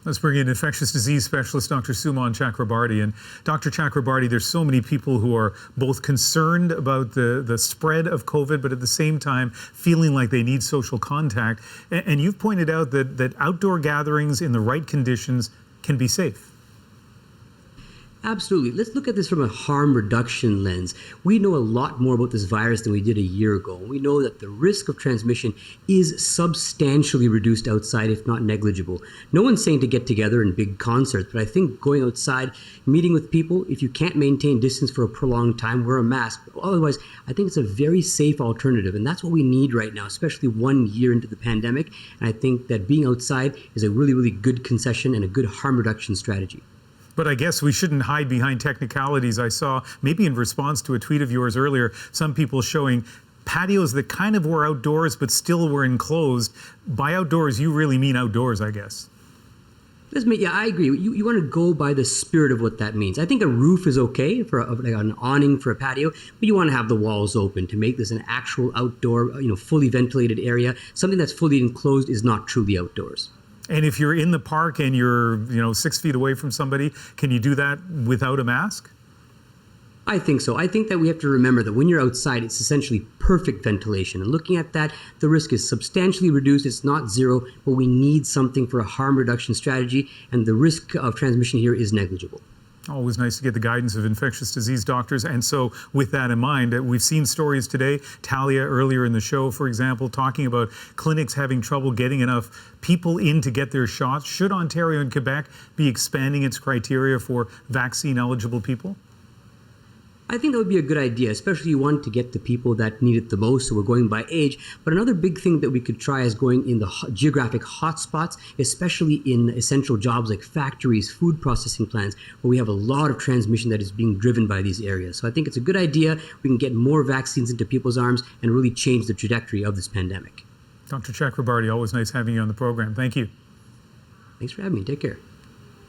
Let's bring in infectious disease specialist Dr. Suman Chakrabarty. And Dr. Chakrabarty, there's so many people who are both concerned about the spread of COVID, but at the same time feeling like they need social contact. And you've pointed out that outdoor gatherings in the right conditions can be safe. Absolutely. Let's look at this from a harm reduction lens. We know a lot more about this virus than we did a year ago. We know that the risk of transmission is substantially reduced outside, if not negligible. No one's saying to get together in big concerts, but I think going outside, meeting with people, if you can't maintain distance for a prolonged time, wear a mask. Otherwise, I think it's a very safe alternative, and that's what we need right now, especially 1 year into the pandemic. And I think that being outside is a really, really good concession and a good harm reduction strategy. But I guess we shouldn't hide behind technicalities. I saw, maybe in response to a tweet of yours earlier, some people showing patios that kind of were outdoors but still were enclosed. By outdoors, you really mean outdoors, I guess. Yeah, I agree. You want to go by the spirit of what that means. I think a roof is okay for like an awning for a patio, but you want to have the walls open to make this an actual outdoor, fully ventilated area. Something that's fully enclosed is not truly outdoors. And if you're in the park and you're, 6 feet away from somebody, can you do that without a mask? I think so. I think that we have to remember that when you're outside, it's essentially perfect ventilation. And looking at that, the risk is substantially reduced. It's not zero, but we need something for a harm reduction strategy, and the risk of transmission here is negligible. Always nice to get the guidance of infectious disease doctors. And so with that in mind, we've seen stories today, Talia earlier in the show, for example, talking about clinics having trouble getting enough people in to get their shots. Should Ontario and Quebec be expanding its criteria for vaccine eligible people? I think that would be a good idea, especially you want to get the people that need it the most, so we're going by age. But another big thing that we could try is going in the geographic hotspots, especially in essential jobs like factories, food processing plants, where we have a lot of transmission that is being driven by these areas. So I think it's a good idea. We can get more vaccines into people's arms and really change the trajectory of this pandemic. Dr. Chakrabarty, always nice having you on the program. Thank you. Thanks for having me. Take care.